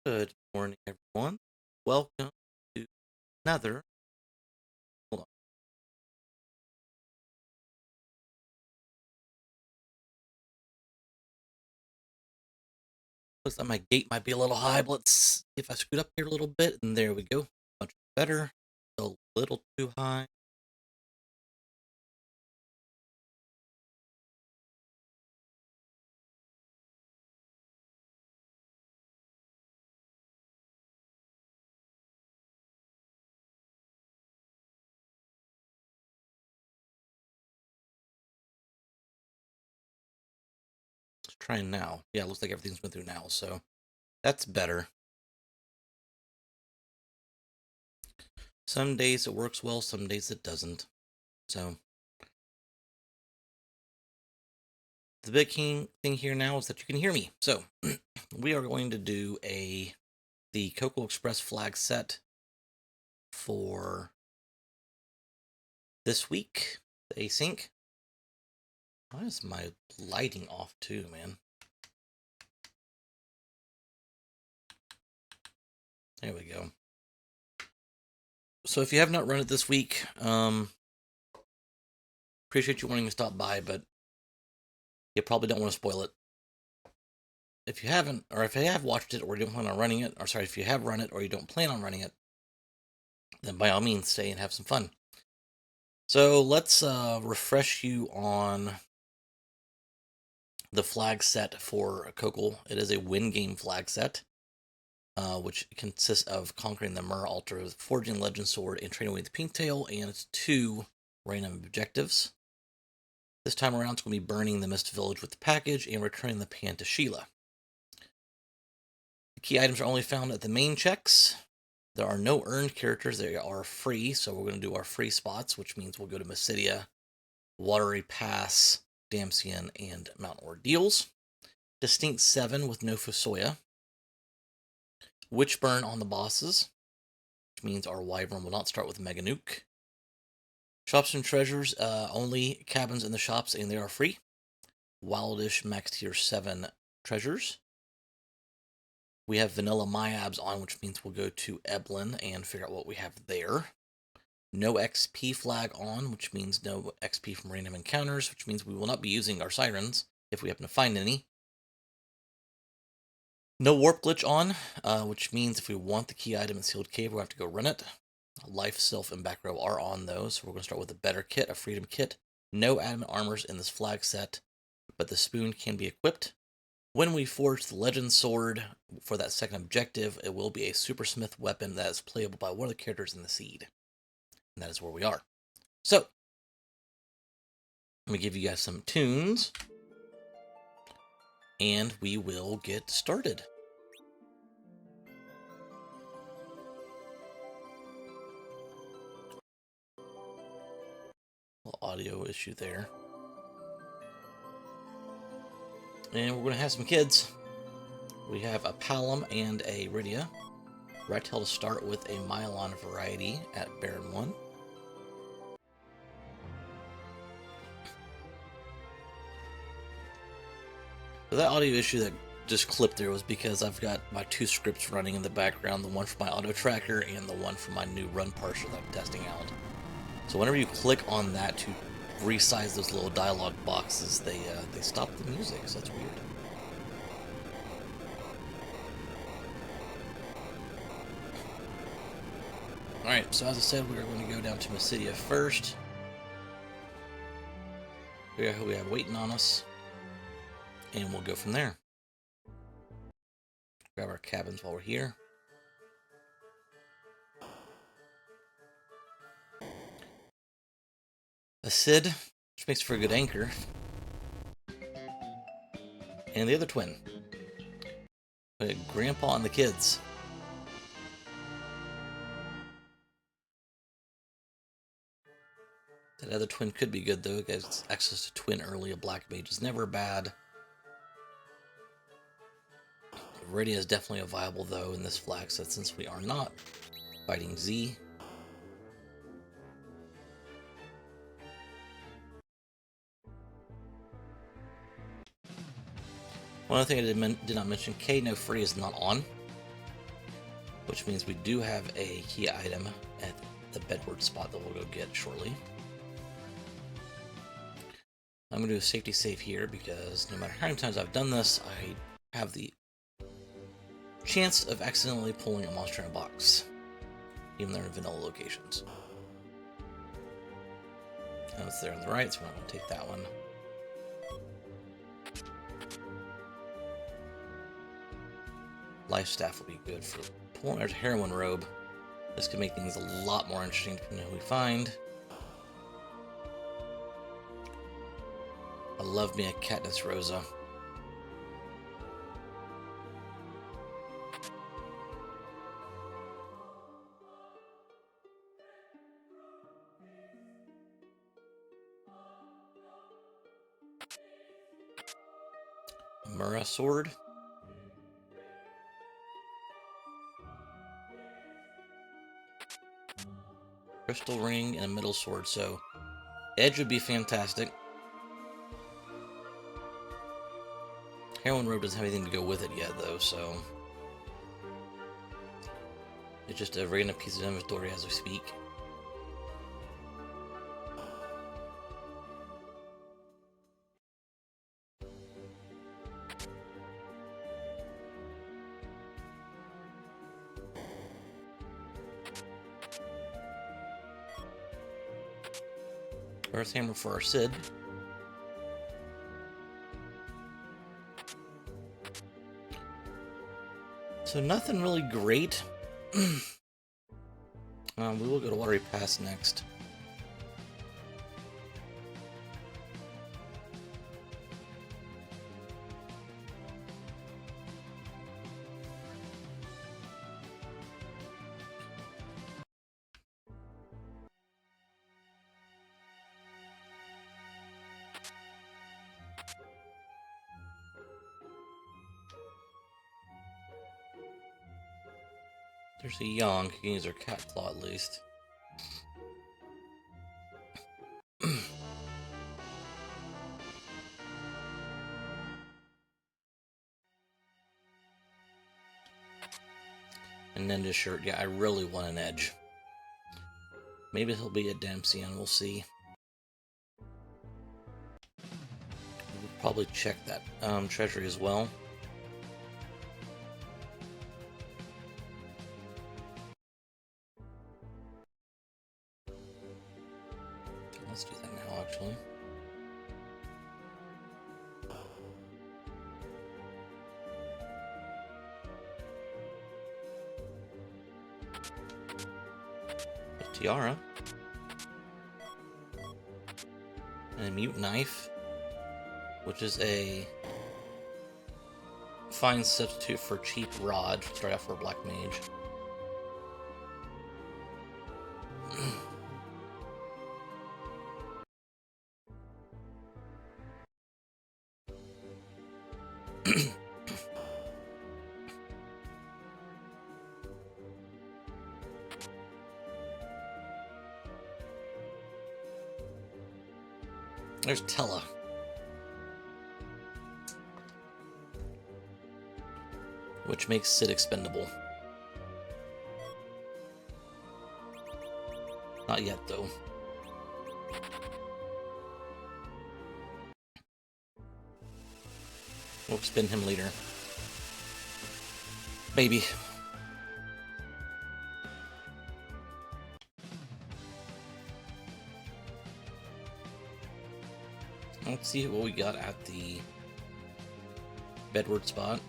Good morning, everyone. Welcome to another. Hold on. Looks like my gate might be a little high, but let's see if I scoot up here a little bit, and there we go. Much better. A little too high. Let's try now. Yeah, looks like everything's went through now, so that's better. Some days it works well, some days it doesn't. So the big thing here now is that you can hear me. So we are going to do the Kokkol Express flag set for this week, the async. Why is my lighting off too, man? There we go. So if you have not run it this week, appreciate you wanting to stop by, but you probably don't want to spoil it. If you haven't, or if you have watched it or you don't plan on running it, or sorry, if you have run it or you don't plan on running it, then by all means stay and have some fun. So let's refresh you on the flag set for Kokkol. It is a win game flag set, which consists of conquering the Myrrh Altar, forging Legend Sword, and training away the Pinktail, and it's 2 random objectives. This time around, it's going to be burning the Mist Village with the package and returning the pan to Sheila. The key items are only found at the main checks. There are no earned characters. They are free, so we're going to do our free spots, which means we'll go to Mysidia, Watery Pass, Damsian, and Mount Ordeals. Distinct 7 with no Fusoya. Witch Burn on the bosses, which means our Wyvern will not start with Mega Nuke. Shops and treasures, only cabins in the shops, and they are free. Wildish max tier 7 treasures. We have vanilla Myabs on, which means we'll go to Eblin and figure out what we have there. No XP flag on, which means no XP from random encounters, which means we will not be using our sirens if we happen to find any. No warp glitch on, which means if we want the key item in Sealed Cave, we'll have to go run it. Life, Self, and Back Row are on those. So we're going to start with a better kit, a Freedom kit. No adamant armors in this flag set, but the spoon can be equipped. When we forge the Legend Sword for that second objective, it will be a Supersmith weapon that is playable by one of the characters in the seed. And that is where we are. So, let me give you guys some tunes, and we will get started. Little audio issue there. And we're going to have some kids. We have a Palom and a Rydia. Rectel to start with a Mylon variety at Baron 1. So that audio issue that just clipped there was because I've got my 2 scripts running in the background, the one for my auto tracker and the one for my new run partial that I'm testing out. So whenever you click on that to resize those little dialogue boxes, they stop the music, so that's weird. Alright, so as I said, we are going to go down to Mysidia first. Figure out who we have waiting on us, and we'll go from there. Grab our cabins while we're here. A Sid, which makes for a good anchor. And the other twin. Grandpa and the kids. That other twin could be good, though. Gets access to twin early. A black mage is never bad. Rydia is definitely a viable, though, in this flag set, since we are not fighting Z. One other thing I did not mention, K no free is not on. which means we do have a key item at the bedward spot that we'll go get shortly. I'm going to do a safety save here because no matter how many times I've done this, I have the chance of accidentally pulling a monster in a box, even though they're in vanilla locations. Now it's there on the right, so we're not going to take that one. Life staff will be good for pulling our heroin robe. This could make things a lot more interesting depending on who we find. I love me a Katniss Rosa. Mura sword. Crystal ring and a middle sword, so edge would be fantastic. Heroin robe doesn't have anything to go with it yet, though, so it's just a random piece of inventory as we speak. Earth hammer for our Sid. So nothing really great. We will go to Watery Pass next. There's a Yonk. You can use her cat claw at least. And Ninja shirt. Yeah, I really want an edge. Maybe he'll be a Dempsey, we'll see. We'll probably check that treasury as well. Let's do that now, actually. A tiara. And a mute knife, which is a fine substitute for cheap rod. Start out for a black mage. There's Tella. Which makes Sid expendable. Not yet, though. We'll spin him later. Maybe. Let's see what we got at the bedward spot.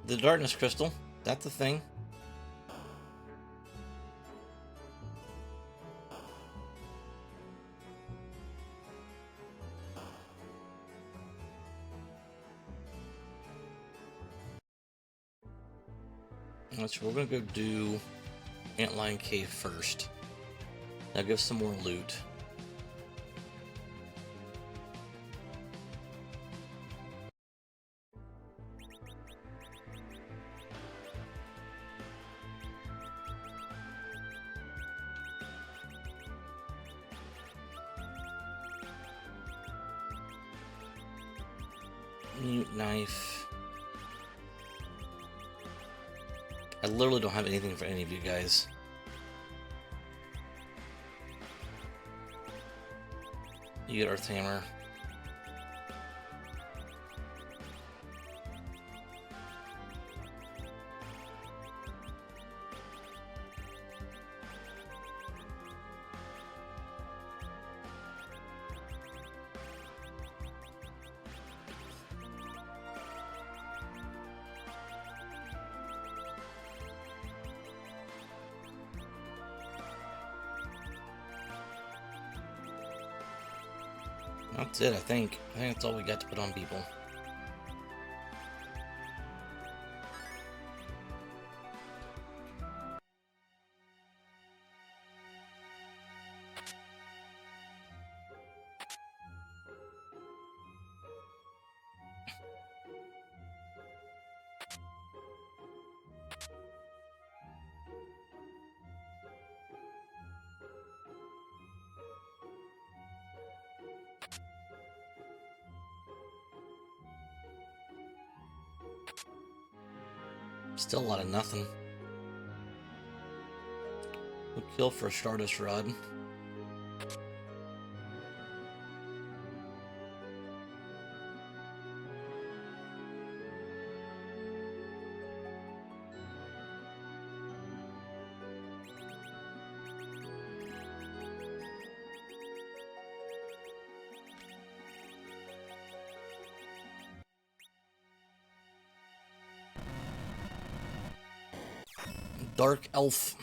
The darkness crystal, that's a thing. So we're gonna go do Antlion Cave first. Now give some more loot. Mute knife. I literally don't have anything for any of you guys. You get Earth Hammer. That's it, I think. I think that's all we got to put on people. Still a lot of nothing. We'll kill for a Stardust Rod. Dark Elf.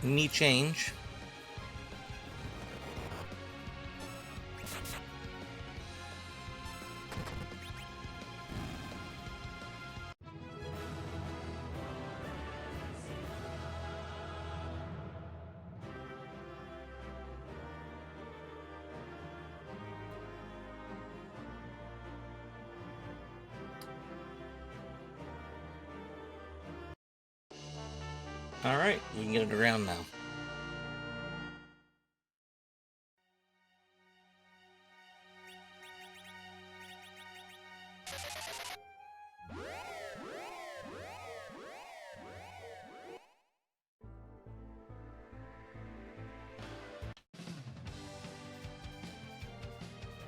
Me change. All right, we can get it around now.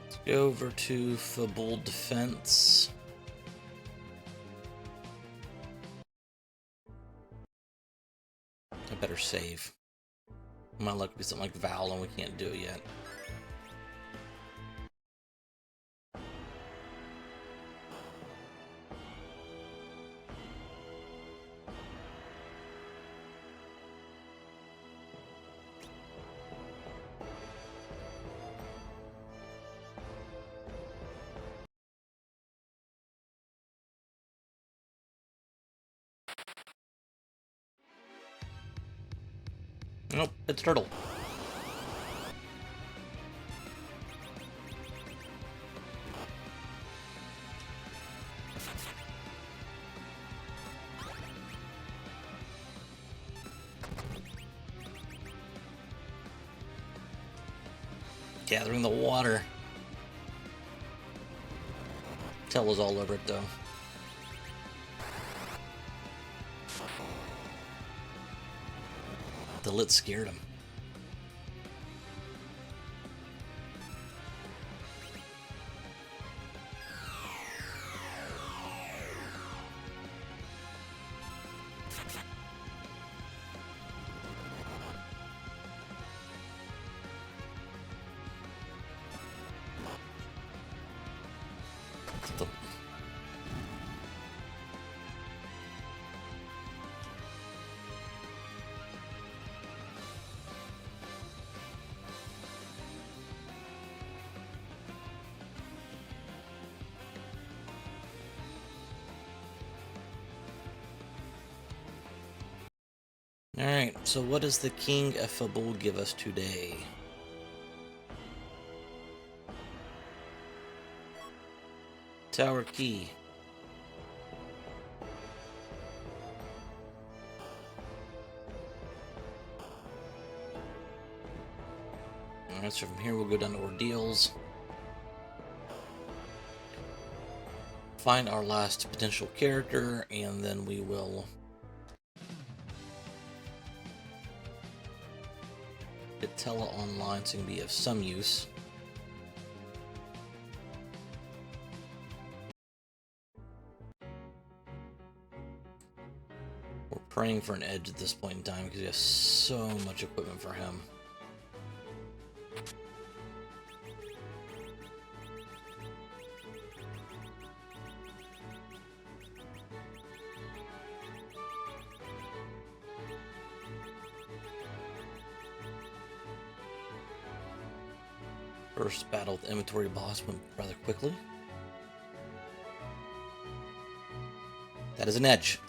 Let's go over to Fable Defense. I better save. My luck would be something like Val, and we can't do it yet. Nope, it's Turtle. Gathering the water. Tell was all over it though. The lit scared him. The So what does the King Effable give us today? Tower key. Alright, so from here we'll go down to ordeals. Find our last potential character, and then we will get Tela online so it can be of some use. We're praying for an edge at this point in time because we have so much equipment for him. First battle with the inventory boss went rather quickly. That is an edge.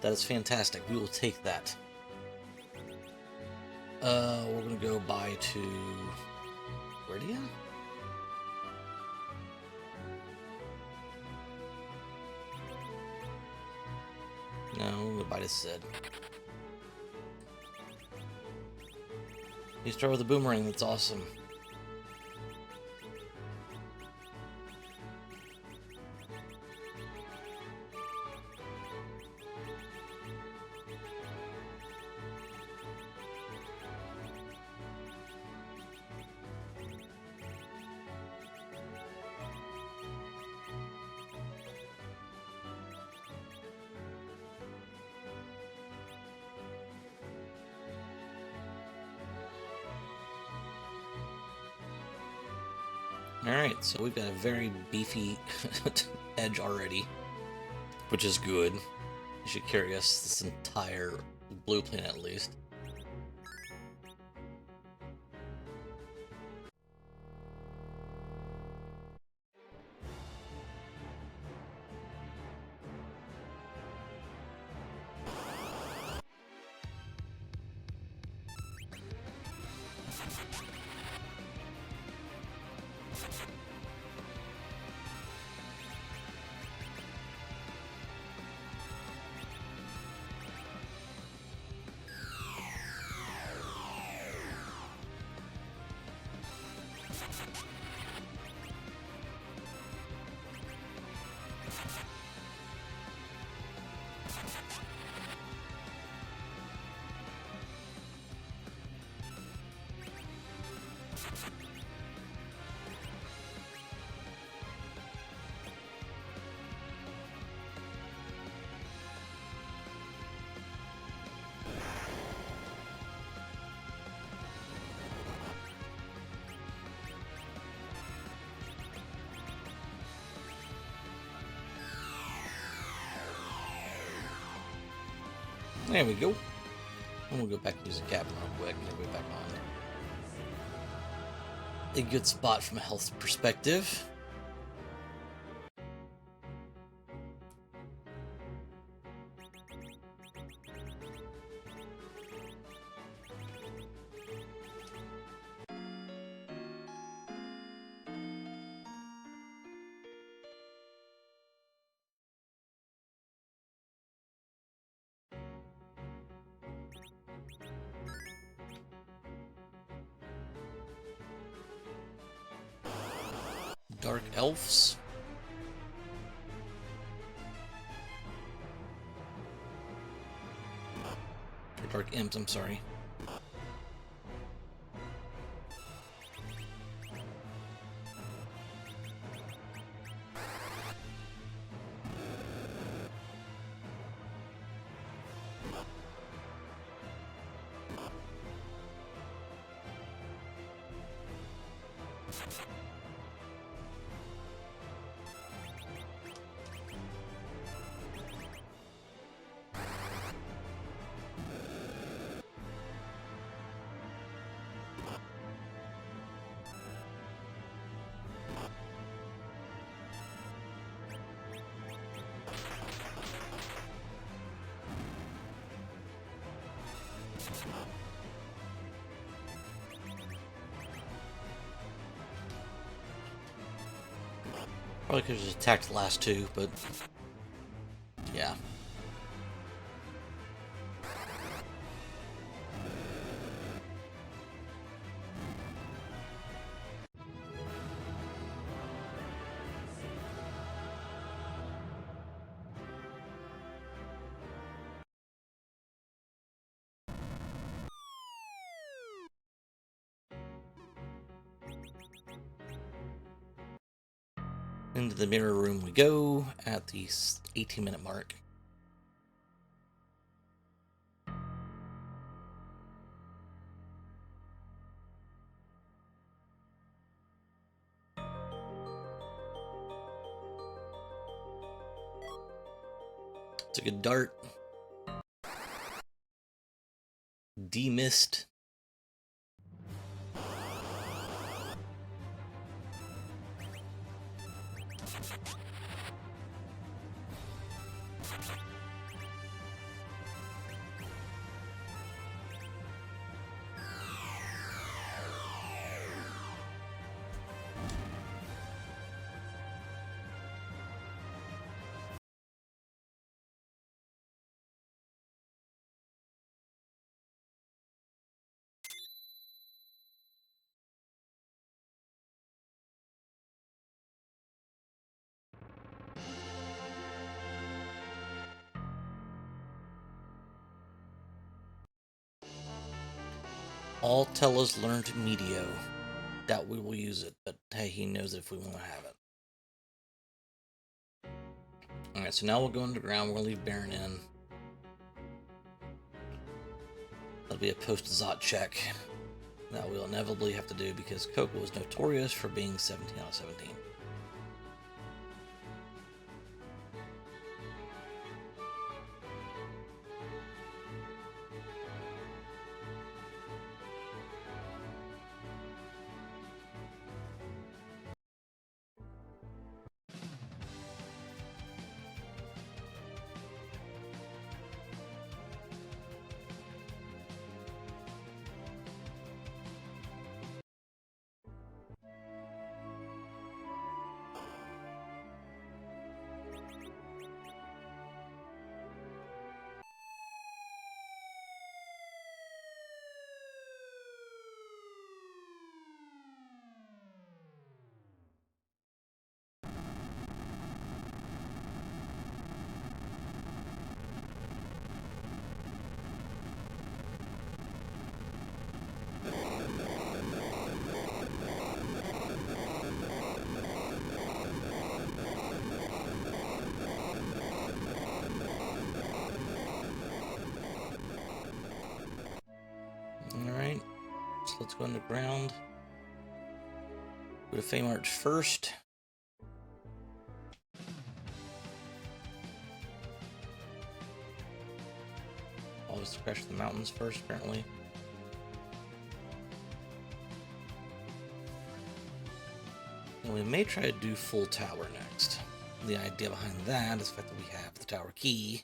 That is fantastic. We will take that. We're gonna go by to Meridia? No, we'll go by to Sid. You start with a boomerang, that's awesome. Alright, so we've got a very beefy edge already, which is good. It should carry us this entire blue planet at least. There we go. And we'll go back and use the cabin real quick and we'll go back on. A good spot from a health perspective. Dark elves. Or dark imps, I'm sorry. Probably could have just attacked the last two, but yeah. Into the mirror room we go at the 18-minute mark. It's a good dart. Demist. All Tella's learned Medio. Doubt we will use it, but hey, he knows if we want to have it. Alright, so now we'll go underground. We're going to leave Baron in. That'll be a post-Zot check that we'll inevitably have to do because Kokkol is notorious for being 17 out of 17. Alright, so let's go underground. Go to Fame Arch first. Always crash the mountains first, apparently. And we may try to do full tower next. The idea behind that is the fact that we have the tower key.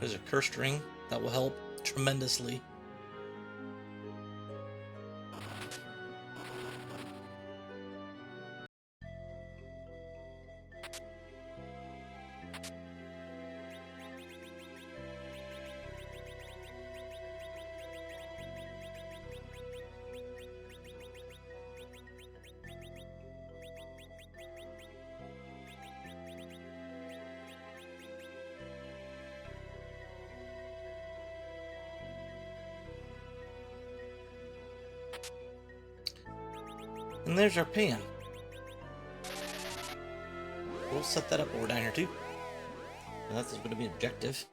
There's a cursed ring that will help tremendously. And there's our pan. We'll set that up while we're down here too. And that's going to be objective.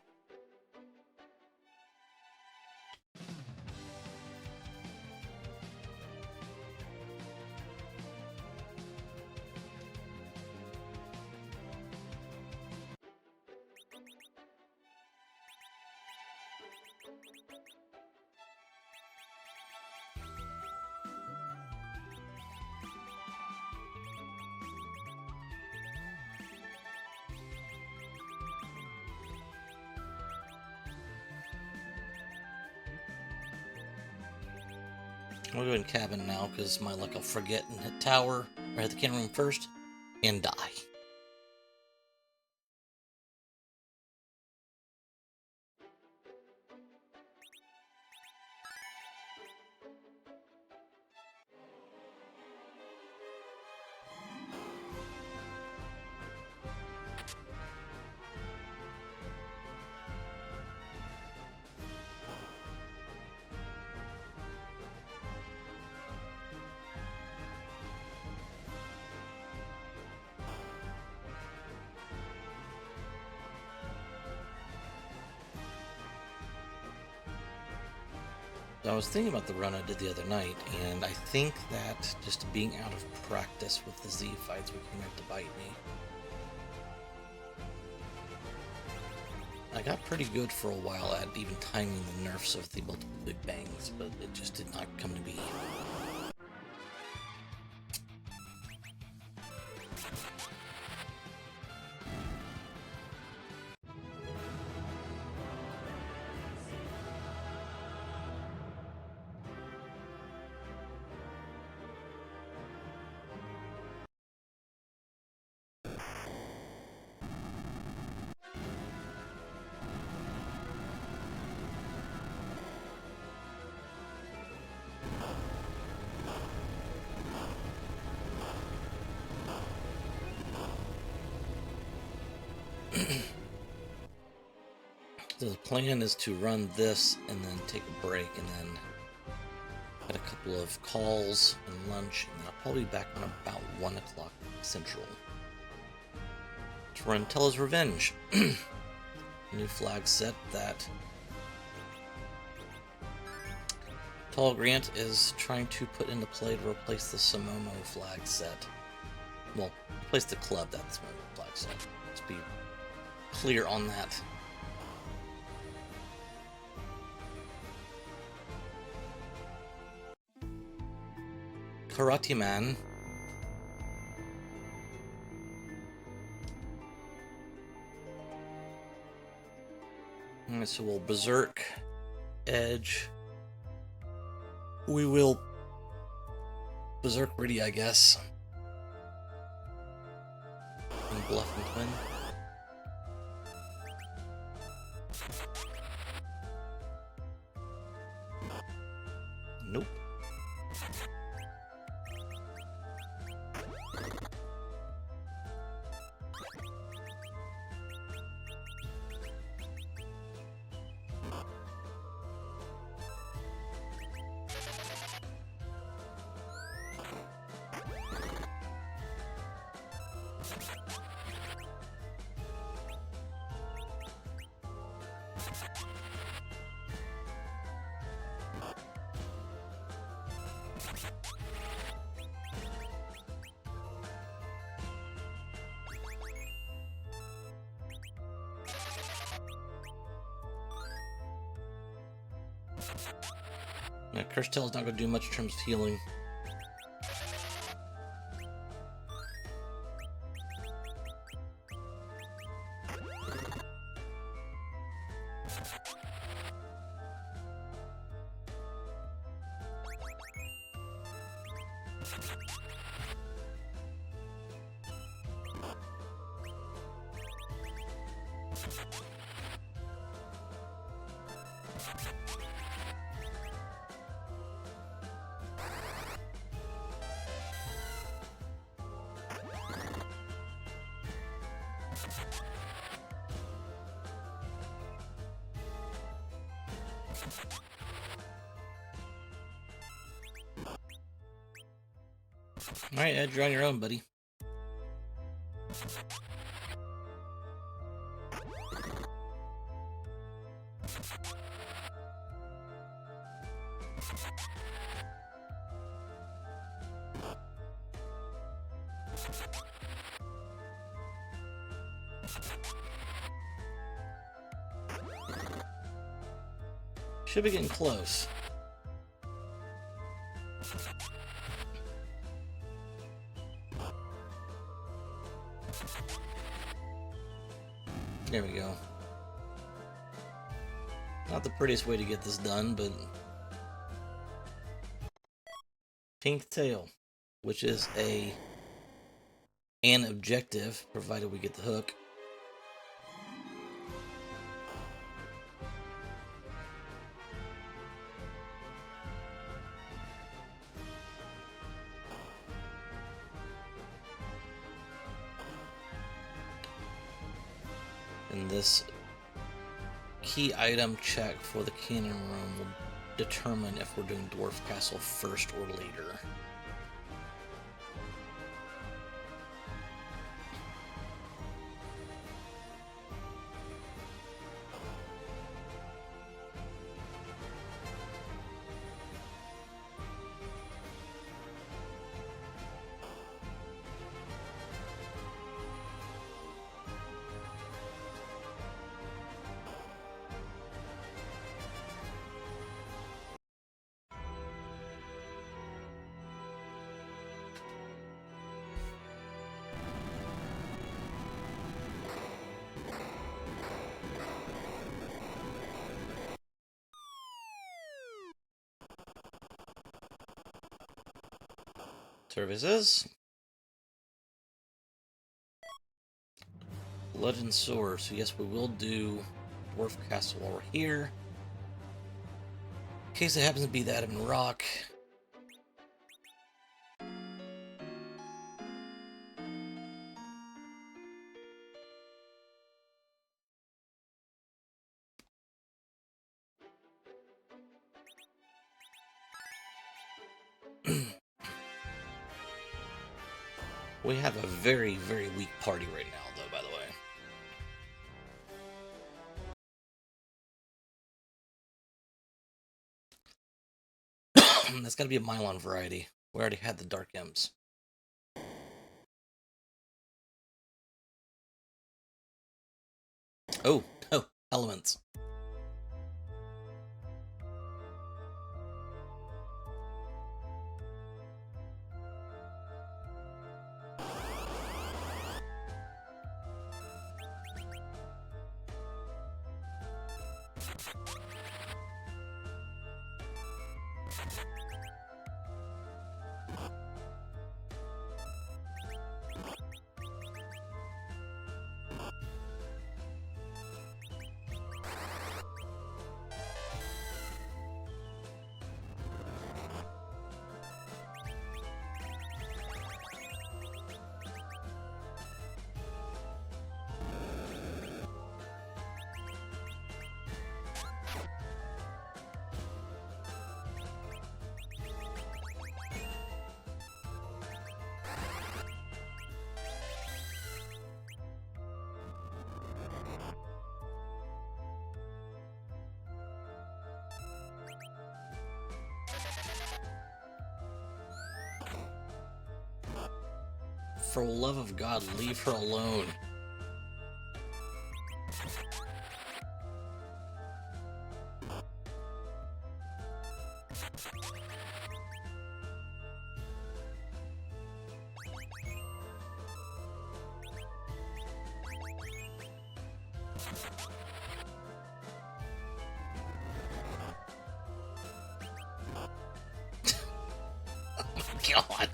I'll go in cabin now, because my luck I'll forget and hit tower, or hit the cannon room first, and die. I was thinking about the run I did the other night, and I think that just being out of practice with the Z fights would come out to bite me. I got pretty good for a while at even timing the nerfs of the multiple big bangs, but it just did not come to be. The plan is to run this and then take a break and then had a couple of calls and lunch, and then I'll probably be back on about 1 o'clock Central to run Tella's Revenge. New flag set that Tall Grant is trying to put into play to replace the Samomo flag set. Well, replace the club that's Samomo flag set. Let's be clear on that. Karate Man. Alright, so we'll Berserk, Edge. We will Berserk Ready, I guess. And Bluff and Twin. Nope. Yeah, Curse Tail's not going to do much in terms of healing. Alright, Ed, you're on your own, buddy. Should be getting close. There we go. Not the prettiest way to get this done, but pink tail, which is an objective, provided we get the hook. And this key item check for the cannon room will determine if we're doing Dwarf Castle first or later. Services. Legend Sword. So yes, we will do Dwarf Castle while we're here. In case it happens to be that in rock. We have a very, very weak party right now, though, by the way. That's got to be a Mylon variety. We already had the Dark Imps. Oh, elements. For the love of God, leave her alone. Oh my God.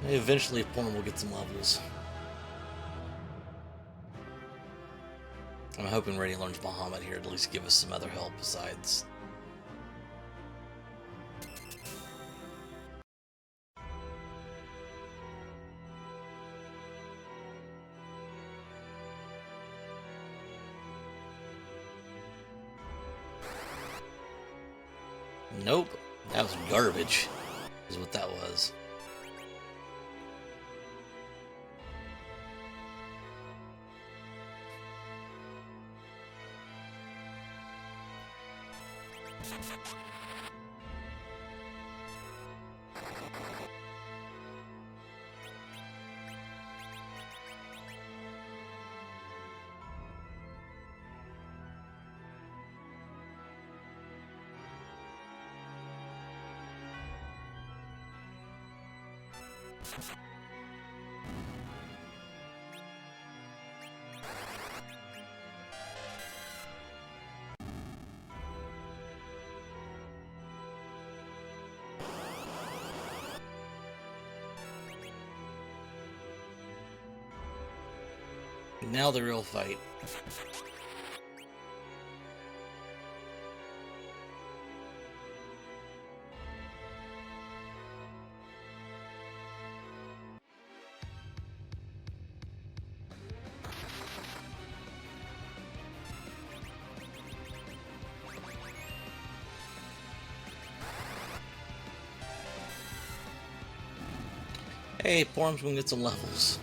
Eventually, Porn will get some levels. I'm hoping Ready learns Bahamut here to at least give us some other help besides. Nope. That was garbage, is what that was. Now the real fight. Hey, Form's gonna get some levels.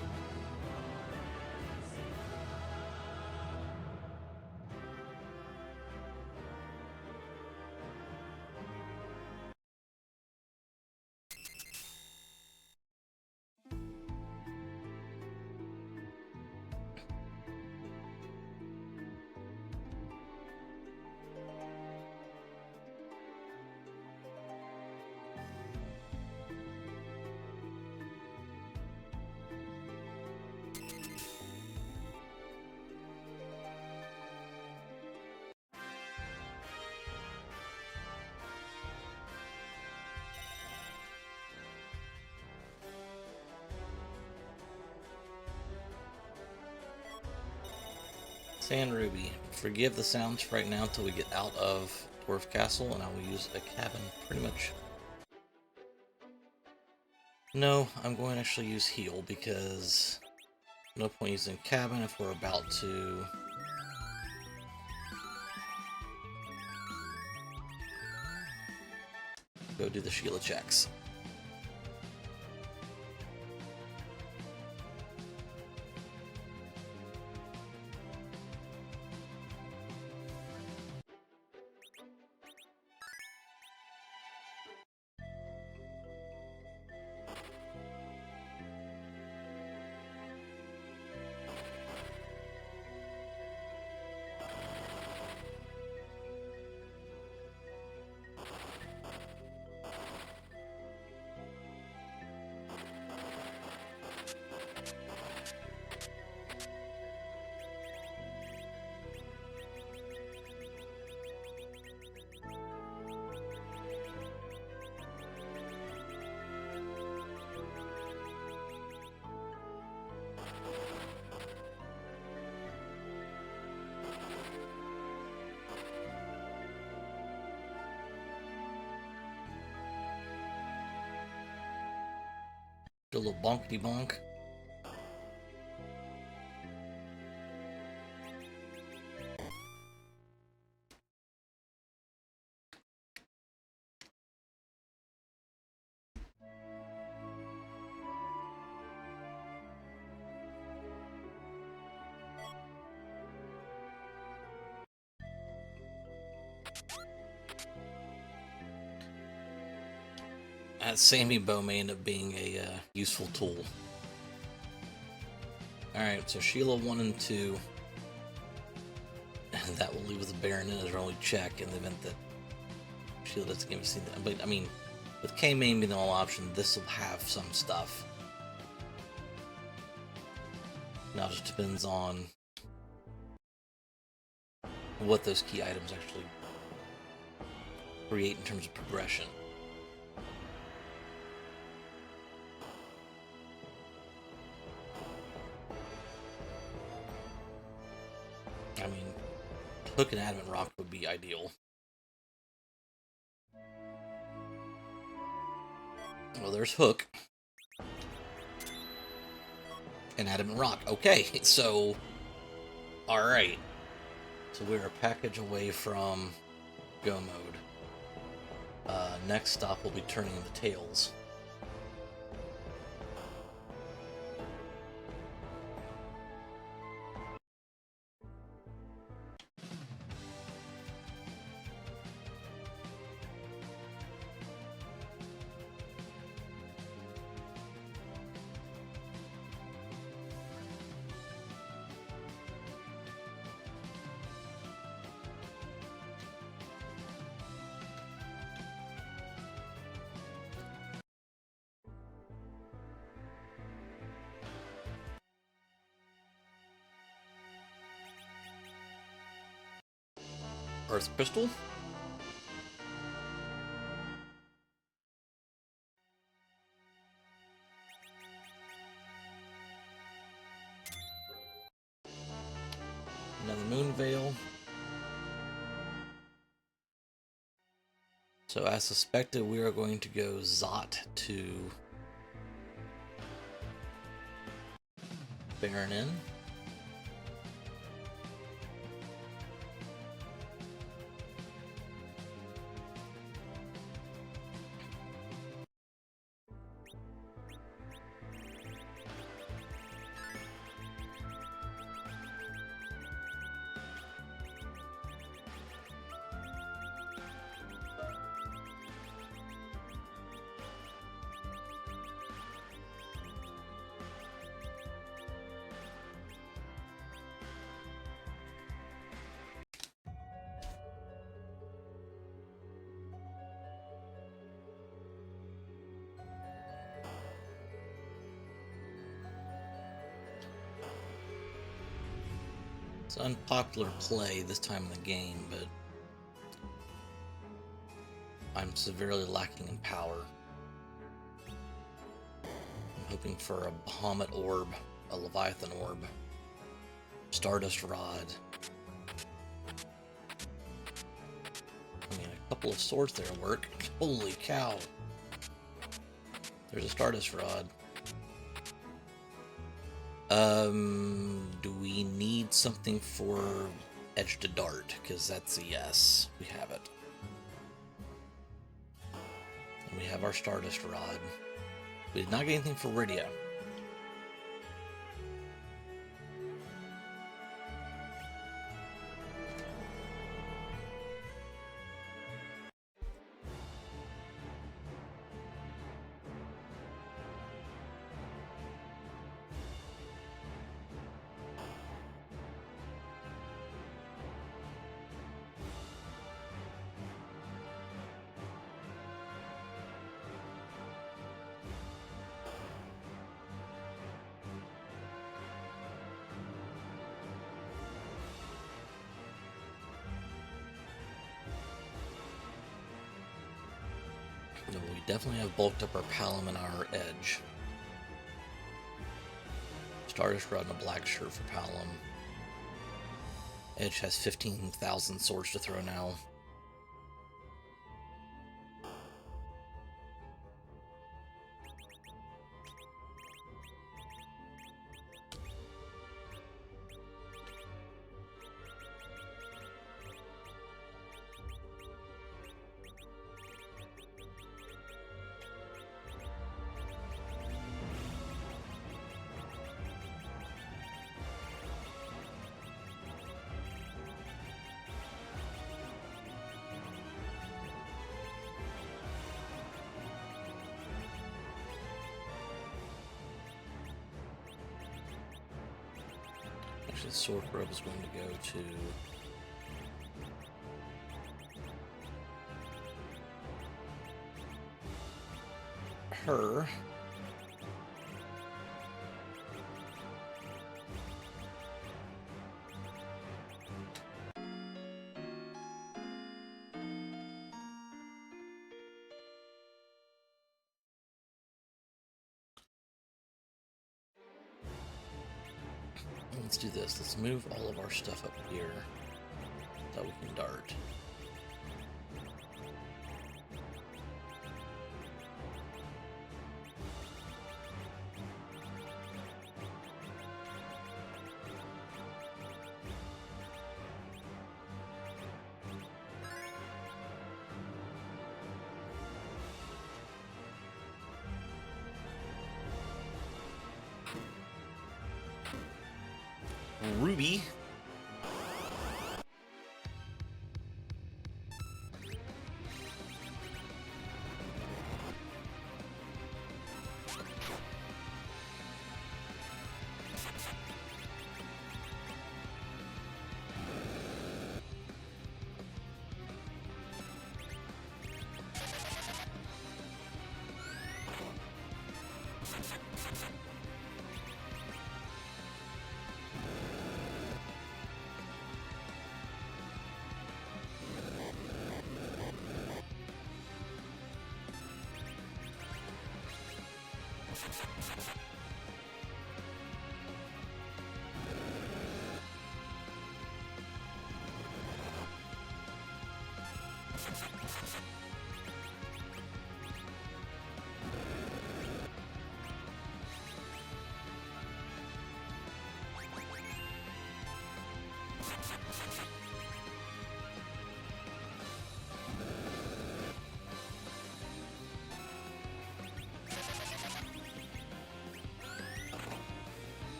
Sand Ruby. Forgive the sounds right now until we get out of Dwarf Castle, and I will use a cabin pretty much. No, I'm going to actually use heal because no point using cabin if we're about to go do the Sheila checks. Do a little bonkety bonk. That Sammy bow may end up being a useful tool. Alright, so Sheila 1 and 2. And that will leave with the Baronet as our only check in the event that Sheila doesn't give us anything. But, I mean, with K-Main being the only option, this will have some stuff. Now it just depends on what those key items actually create in terms of progression. I mean, Hook and Adamant Rock would be ideal. Well, there's Hook. And Adamant Rock. Okay, so... Alright. So we're a package away from go mode. Next stop will be turning the tails. Earth Crystal. Another Moon Veil. So as suspected, we are going to go Zot to Baron in. It's an unpopular play this time in the game, but I'm severely lacking in power. I'm hoping for a Bahamut Orb, a Leviathan Orb, Stardust Rod. I mean, a couple of swords there work. Holy cow! There's a Stardust Rod. Do we need something for Edge to Dart? Because that's a yes. We have it. And we have our Stardust Rod. We did not get anything for Rydia. No, we definitely have bulked up our Palom and our Edge. Stardust Rod and a black shirt for Palom. Edge has 15,000 swords to throw now. Actually, the Sword Probe is going to go to her. Let's do this. Let's move all of our stuff up here that we can dart. Ruby.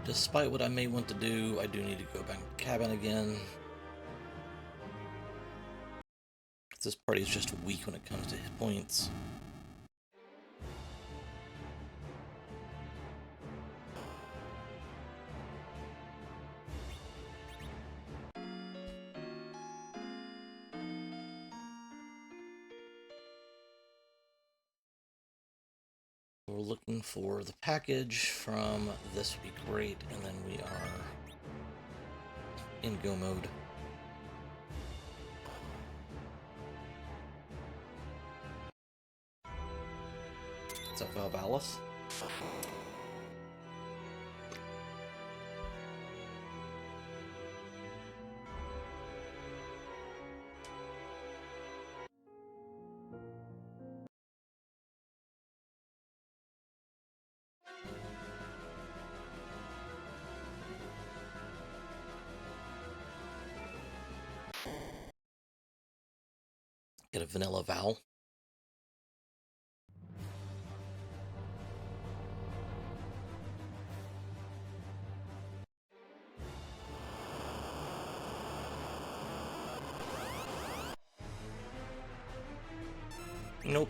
Despite what I may want to do, I do need to go back to the cabin again. This party is just weak when it comes to hit points. We're looking for the package from This Would Be Great, and then we are in go mode. What's up, Valvalis? Get a vanilla Val. Nope.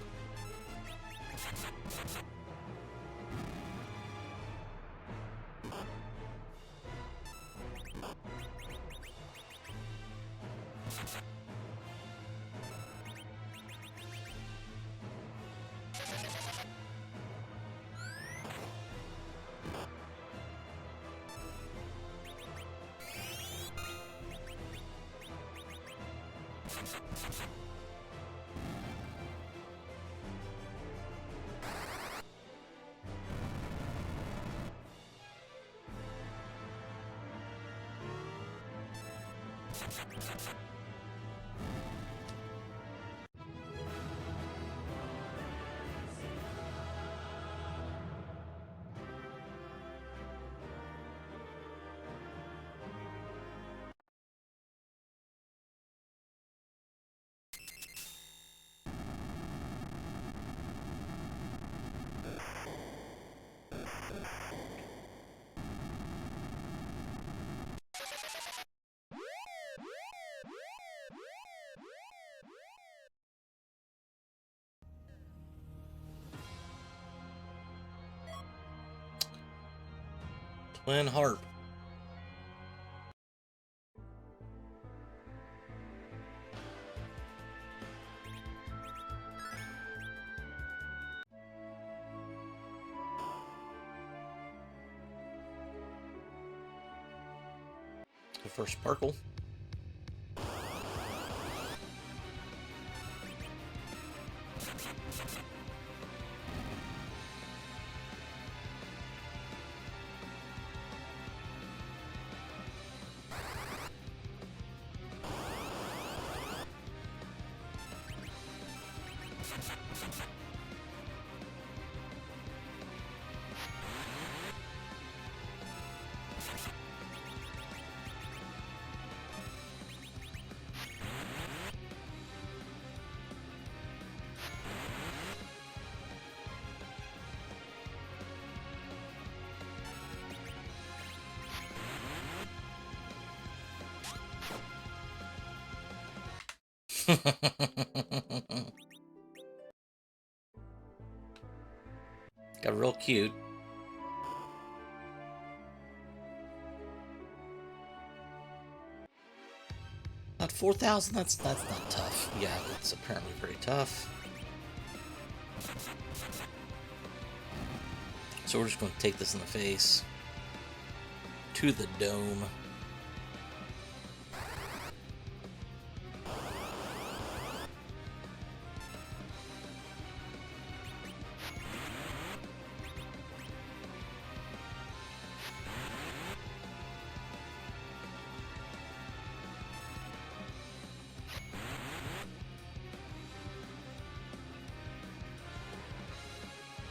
Twin Harp. The first Sparkle. Got real cute. About 4,000. That's not tough. Yeah, it's apparently pretty tough. So we're just going to take this in the face to the dome.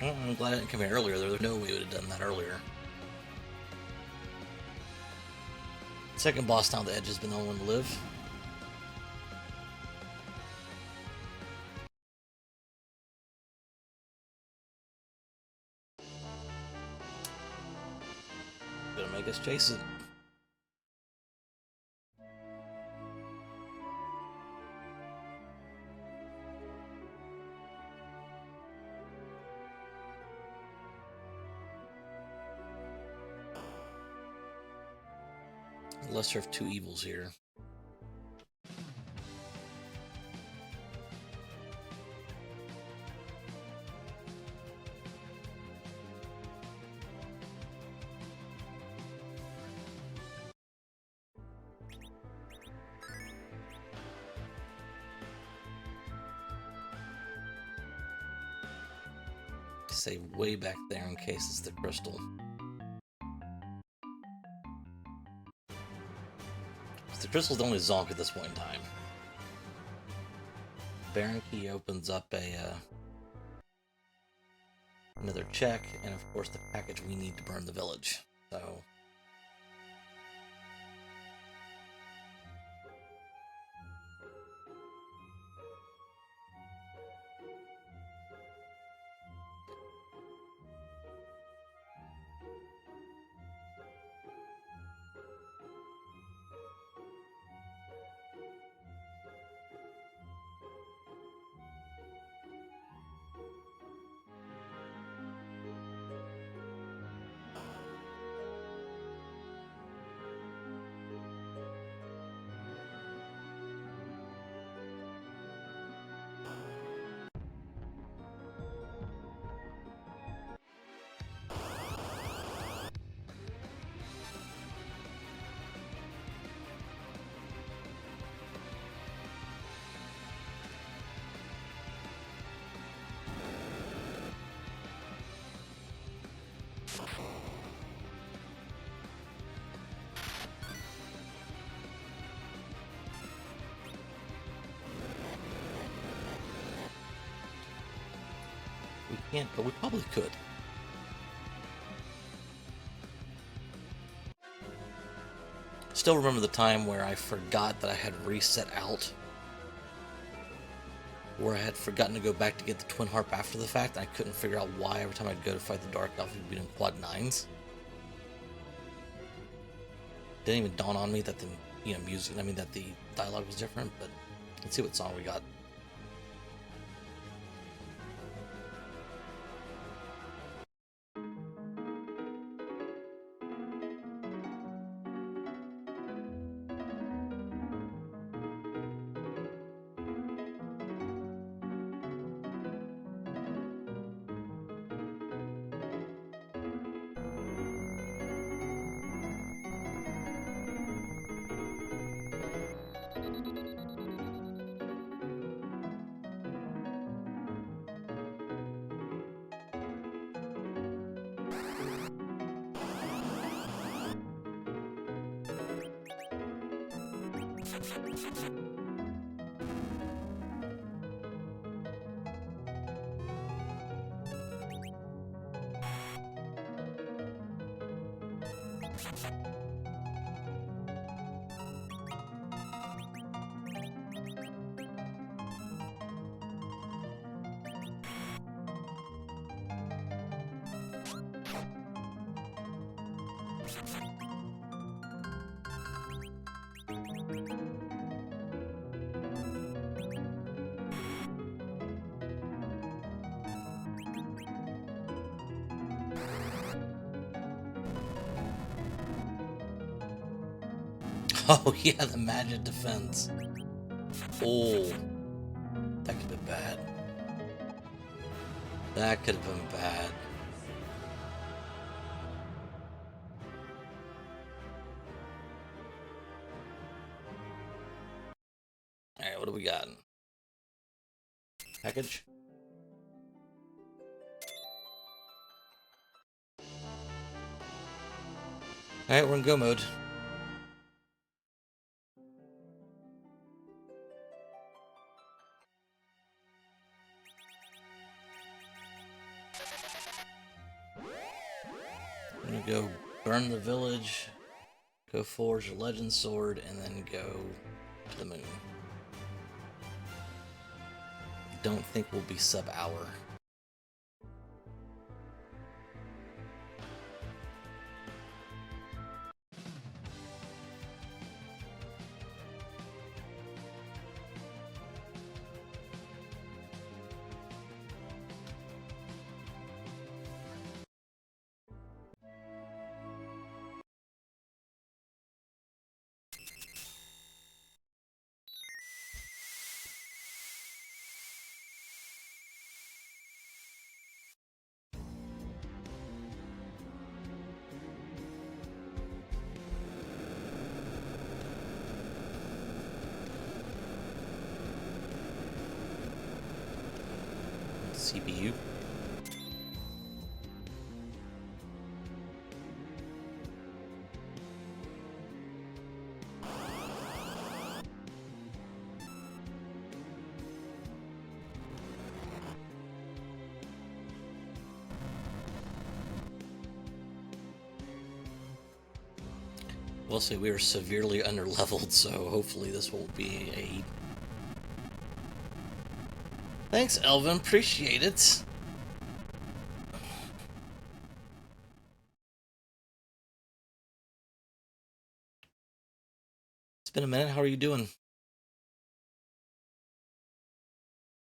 Well, I'm glad I didn't come here earlier. There was no way we would have done that earlier. Second boss down the edge has been the only one to live. Gonna make us chase it. Lesser of two evils here. Say way back there in case it's the crystal. The crystal's the only zonk at this point in time. Baron Key opens up a another check, and of course the package we need to burn the village. So we can't, but we probably could. Still remember the time where I forgot that I had reset out, where I had forgotten to go back to get the Twin Harp after the fact, and I couldn't figure out why every time I'd go to fight the Dark Elf, we'd be doing quad 9s. Didn't even dawn on me that the that the dialogue was different, but let's see what song we got. Oh yeah, the magic defense. Oh, that could have been bad. That could have been bad. Alright, what do we got? Package? Alright, we're in go mode. go burn the village, go forge a legend sword, and then go to the moon. Don't think we'll be sub-hour. CPU. We'll say we are severely underleveled, so hopefully this won't be a... Thanks, Elvin. Appreciate it. It's been a minute. How are you doing?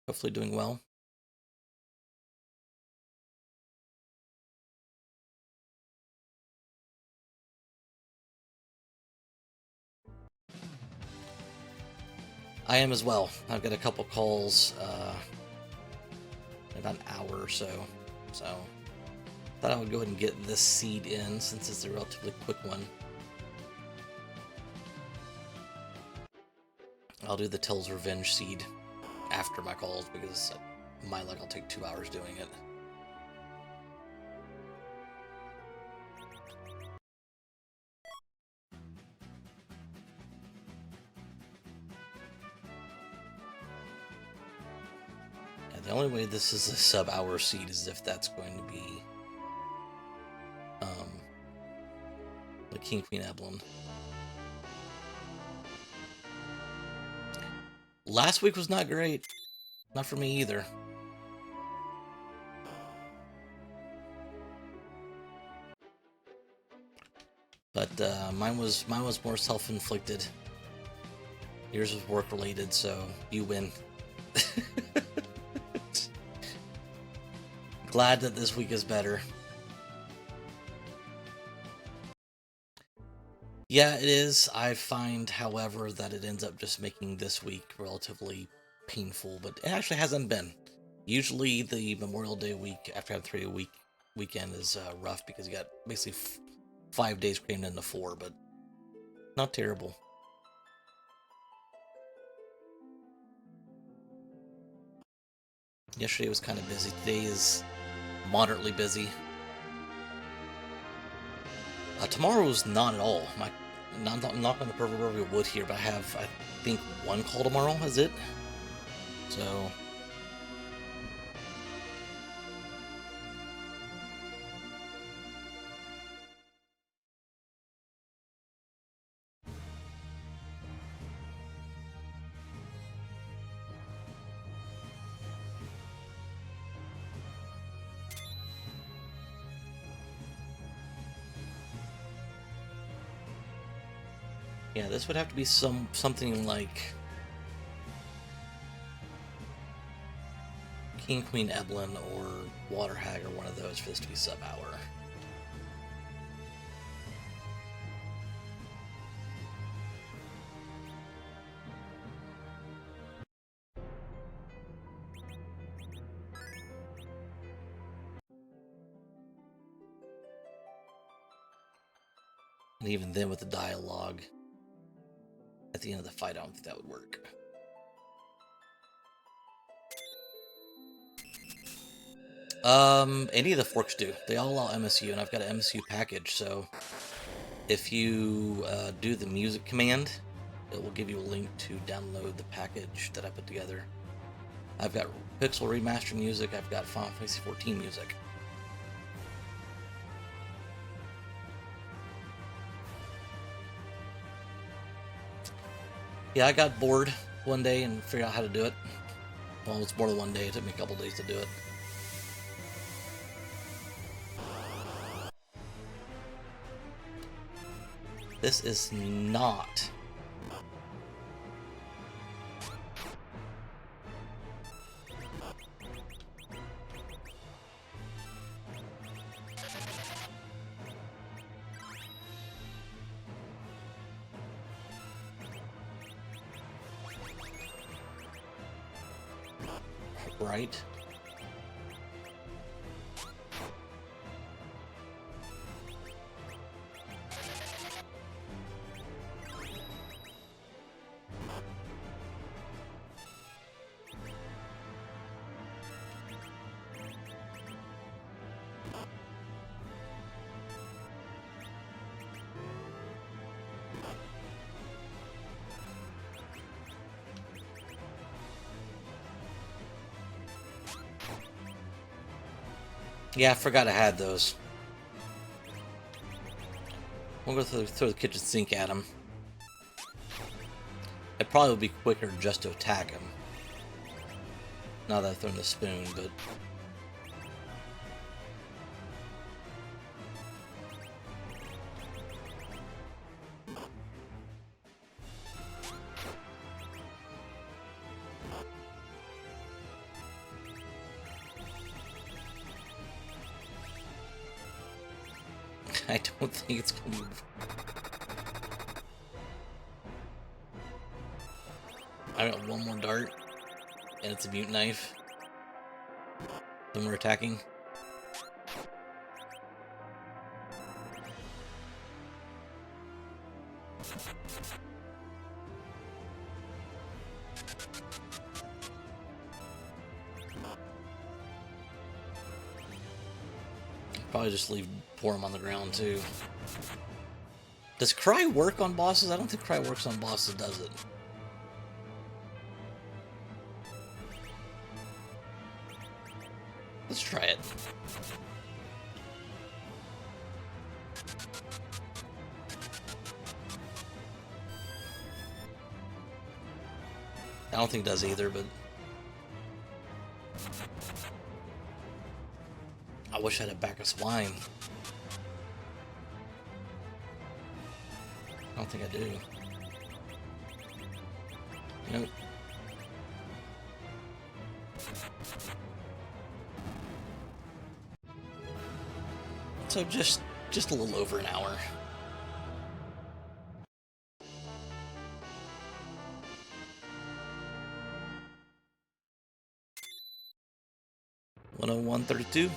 Hopefully doing well. I am as well. I've got a couple calls in about an hour or so. So thought I would go ahead and get this seed in since it's a relatively quick one. I'll do the Till's Revenge seed after my calls because my luck I'll take 2 hours doing it. The only way this is a sub-hour seed is if that's going to be the King Queen Eblin. Last week was not great. Not for me either. But mine was more self-inflicted. Yours was work-related, so you win. Glad that this week is better. Yeah, it is. I find, however, that it ends up just making this week relatively painful, but it actually hasn't been. Usually the Memorial Day week after having 3 week weekend is rough because you got basically 5 days crammed into 4, but not terrible. Yesterday was kind of busy. Today is moderately busy. Tomorrow's not at all. I'm not on the proverbial wood here, but I have, I think, 1 call tomorrow. Is it? So. Yeah, this would have to be something like King Queen Eblin or Water Hag or one of those for this to be sub-hour. And even then with the dialogue at the end of the fight, I don't think that would work. Any of the forks do. They all allow MSU, and I've got an MSU package, so if you do the music command, it will give you a link to download the package that I put together. I've got Pixel Remaster music, I've got Final Fantasy XIV music. Yeah, I got bored one day and figured out how to do it. Well, it's more than one day. It took me a couple days to do it. This is not... right. Yeah, I forgot I had those. We'll go throw the kitchen sink at him. It probably would be quicker just to attack him. Now that I've thrown the spoon, but... I don't think it's gonna move. I got one more dart, and it's a mute knife. Then we're attacking. Probably just pour him on the ground too. Does Cry work on bosses? I don't think Cry works on bosses, does it? Let's try it. I don't think it does either, but... I wish I had a back of swine. I don't think I do. Nope. So just a little over an hour. $101.32.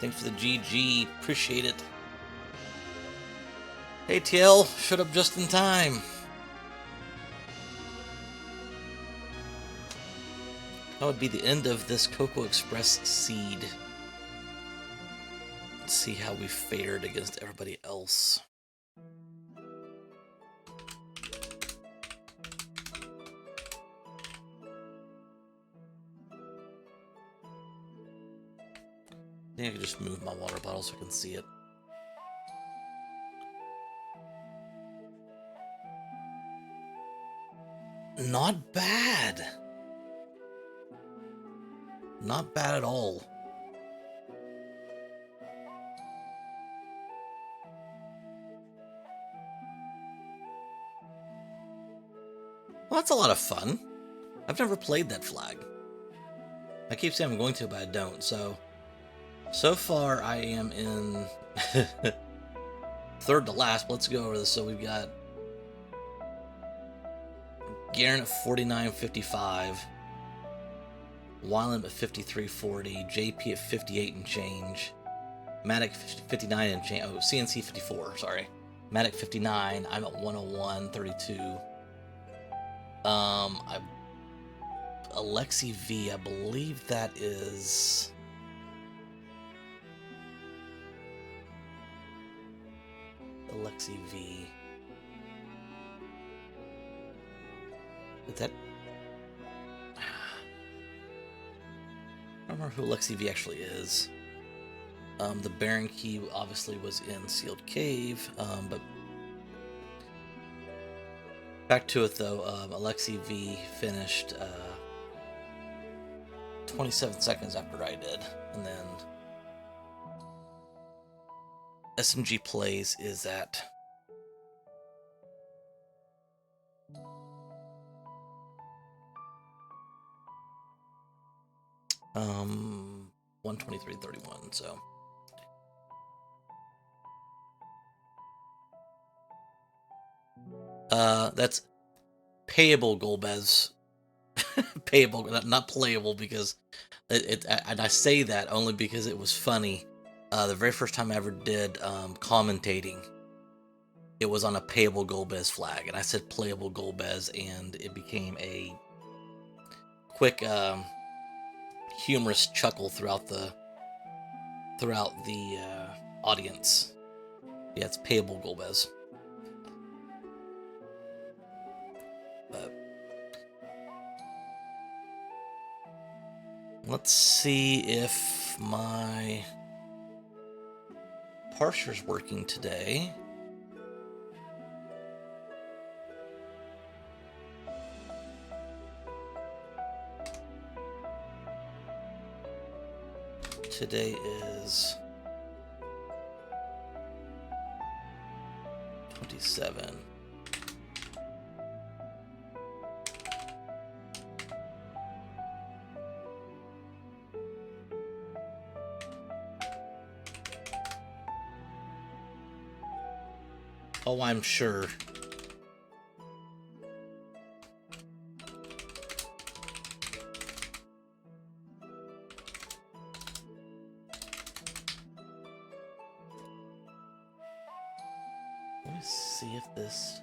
Thanks for the GG. Appreciate it. Hey TL, showed up just in time. That would be the end of this Kokkol Express seed. Let's see how we fared against everybody else. I think I can just move my water bottle so I can see it. Not bad. Not bad at all. Well, that's a lot of fun. I've never played that flag. I keep saying I'm going to, but I don't. So far I am in third to last. Let's go over this. So we've got Garen at 49.55, Wyland at 53.40, JP at 58 and change, Matic 59 and change. Oh, CNC 54. Sorry, Matic 59. I'm at 101.32. Alexi V. I believe that is. Alexi V. Is that... I don't remember who Alexi V actually is. The Baron Key obviously was in Sealed Cave, but Back to it though. Alexi V finished 27 seconds after I did, and then SMG plays is at 123.31. So that's payable Golbez. Payable, not playable, because and I say that only because it was funny. The very first time I ever did commentating, it was on a payable Golbez flag, and I said playable Golbez, and it became a quick humorous chuckle throughout the audience. Yeah, it's payable Golbez. But let's see if my parser's working today. Today is 27. Oh, I'm sure. Let me see if this...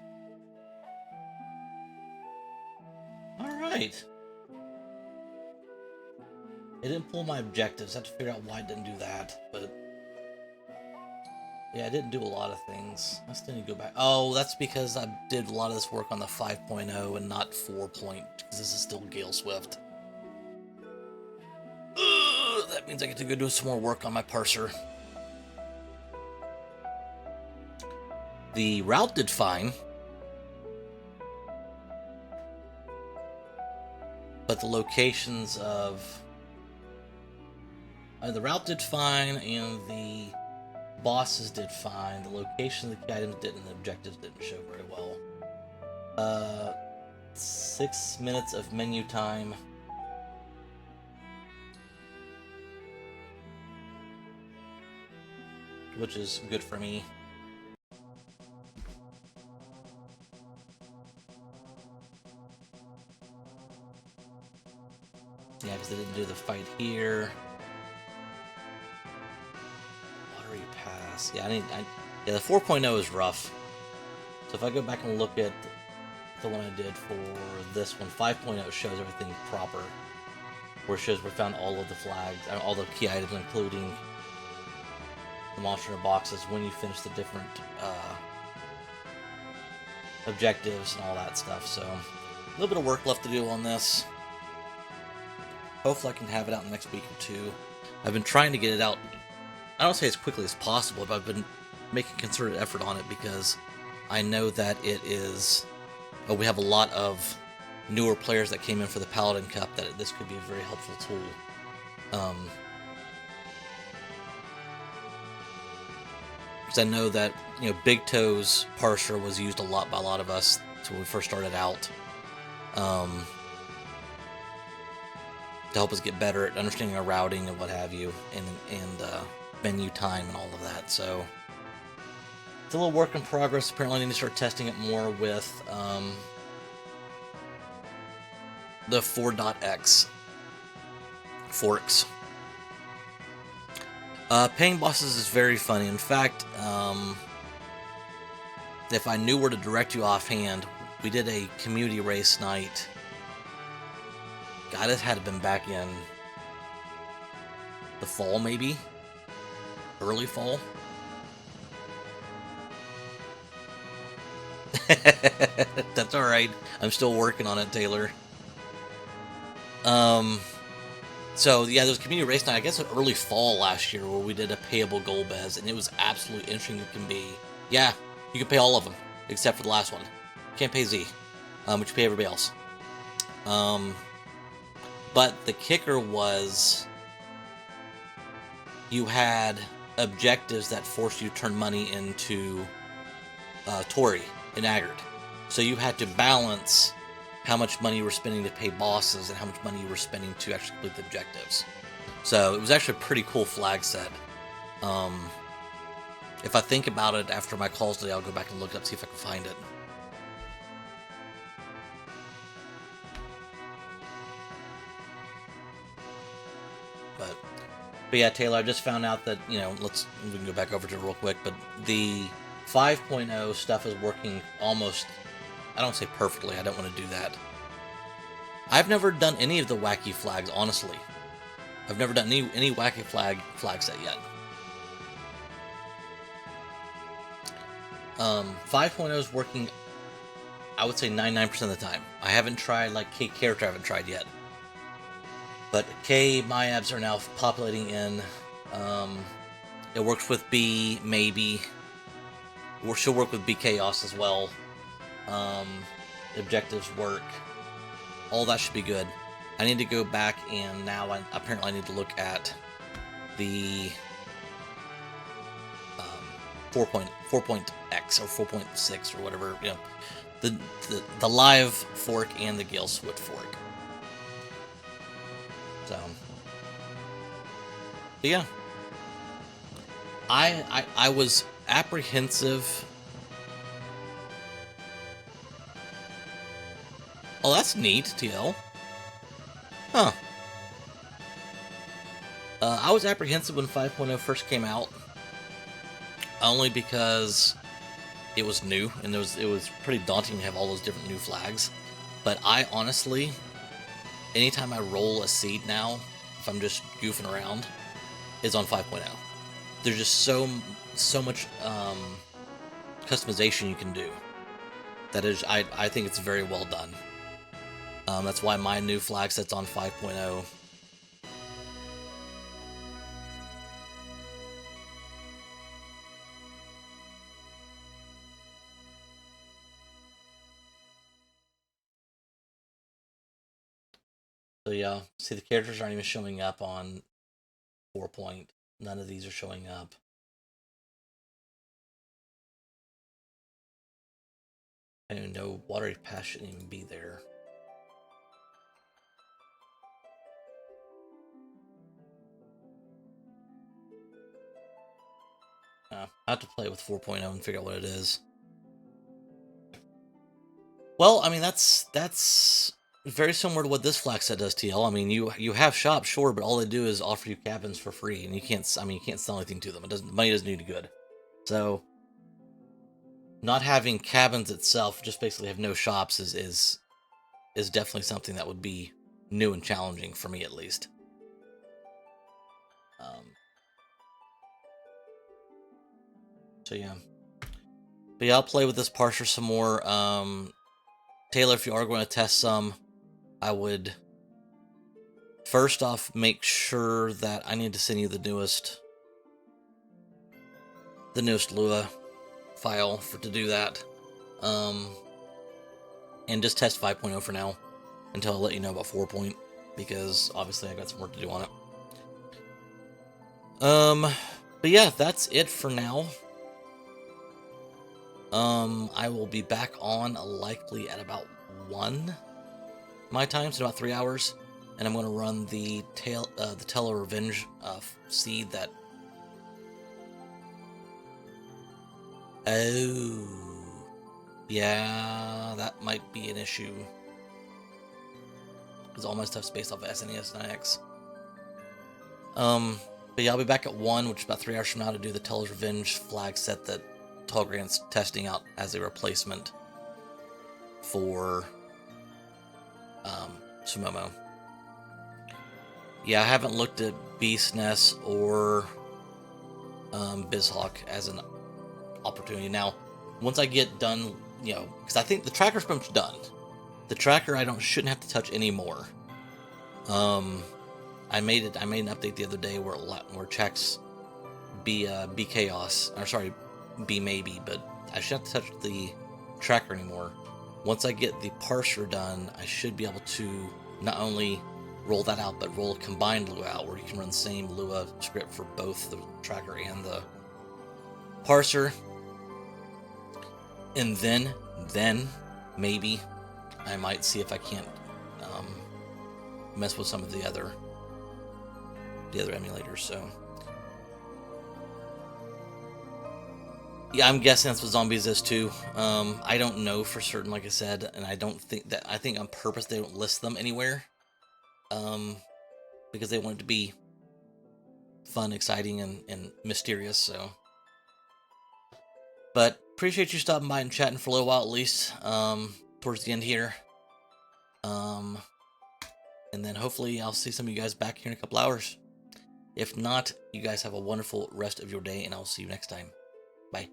Alright. It didn't pull my objectives. I have to figure out why it didn't do that, but... Yeah, I didn't do a lot of things. I still need to go back. Oh, that's because I did a lot of this work on the 5.0 and not 4. Because this is still Gale Swift. That means I get to go do some more work on my parser. The route did fine. But the locations of... the route did fine, and the bosses did fine. The location of the key items didn't, and the objectives didn't show very well. 6 minutes of menu time. Which is good for me. Yeah, because they didn't do the fight here. Watery Pass. Yeah, yeah, the 4.0 is rough. So if I go back and look at the one I did for this one, 5.0 shows everything proper. Where it shows we found all of the flags, all the key items, including the monster in the boxes, when you finish the different objectives and all that stuff. So a little bit of work left to do on this. Hopefully I can have it out in the next week or two. I've been trying to get it out, I don't say as quickly as possible, but I've been making concerted effort on it because I know that it is... we have a lot of newer players that came in for the Paladin Cup, that this could be a very helpful tool. Because I know that, Big Toe's parser was used a lot by a lot of us when we first started out. To help us get better at understanding our routing and what have you, and menu time and all of that. So it's a little work in progress. Apparently I need to start testing it more with the 4.x forks. Paying bosses is very funny. In fact, if I knew where to direct you offhand, we did a community race night. God, it had been back in the fall, maybe? Early fall? That's alright. I'm still working on it, Taylor. So, yeah, there was community race night, I guess in early fall last year, where we did a payable Golbez, and it was absolutely interesting. You can pay all of them, except for the last one. Can't pay Z. which you pay everybody else. But the kicker was you had objectives that forced you to turn money into Tori in aggregate. So you had to balance how much money you were spending to pay bosses and how much money you were spending to actually complete the objectives. So it was actually a pretty cool flag set. If I think about it after my calls today, I'll go back and look it up, see if I can find it. But yeah, Taylor, I just found out that, we can go back over to it real quick, but the 5.0 stuff is working almost, I don't say perfectly, I don't want to do that. I've never done any of the wacky flags, honestly. I've never done any wacky flag set yet. 5.0 is working, I would say 99% of the time. I haven't tried, like K character I haven't tried yet. But K MyAbs are now populating in. It works with B, maybe. She'll work with B Chaos as well. The objectives work. All that should be good. I need to go back and now apparently I need to look at the 4.x or 4.6 or whatever, the live fork and the Gale Swift fork. So, but yeah, I was apprehensive. Oh, that's neat, TL. Huh. I was apprehensive when 5.0 first came out, only because it was new and it was pretty daunting to have all those different new flags. But I honestly, anytime I roll a seed now, if I'm just goofing around, is on 5.0. There's just so much customization you can do. That is, I think it's very well done. That's why my new flag set's on 5.0. So yeah, see, the characters aren't even showing up on 4. None of these are showing up. I don't even know, Watery Pass shouldn't even be there. I have to play with 4.0 and figure out what it is. Well, I mean, that's very similar to what this flag set does, TL. I mean, you have shops, sure, but all they do is offer you cabins for free, and you can't sell anything to them. Money doesn't do any good. So, not having cabins itself, just basically have no shops, is definitely something that would be new and challenging for me, at least. So yeah, but yeah, I'll play with this parser some more. Taylor, if you are going to test some, I would first off make sure that I need to send you the newest Lua file to do that. And just test 5.0 for now until I let you know about 4. Because obviously I got some work to do on it. But yeah, that's it for now. I will be back on likely at about 1 my time, so about 3 hours, and I'm going to run the Tell of Revenge seed that. Oh, yeah, that might be an issue because all my stuff's based off of SNES and IX. But yeah, I'll be back at 1, which is about 3 hours from now, to do the Tell's Revenge flag set that Tallgrant's testing out as a replacement for Sumomo. Yeah, I haven't looked at Beast Nest or Bizhawk as an opportunity. Now, once I get done, because I think the tracker's pretty much done. The tracker I shouldn't have to touch anymore. I made an update the other day where checks B Chaos, or sorry, B maybe, but I shouldn't have to touch the tracker anymore. Once I get the parser done, I should be able to not only roll that out, but roll a combined Lua out where you can run the same Lua script for both the tracker and the parser. And then maybe I might see if I can't mess with some of the other emulators. So yeah, I'm guessing that's what Zombies is too. I don't know for certain, like I said, and I think on purpose they don't list them anywhere, because they want it to be fun, exciting, and mysterious. So, but appreciate you stopping by and chatting for a little while at least, towards the end here. And then hopefully I'll see some of you guys back here in a couple hours. If not, you guys have a wonderful rest of your day, and I'll see you next time. Bye.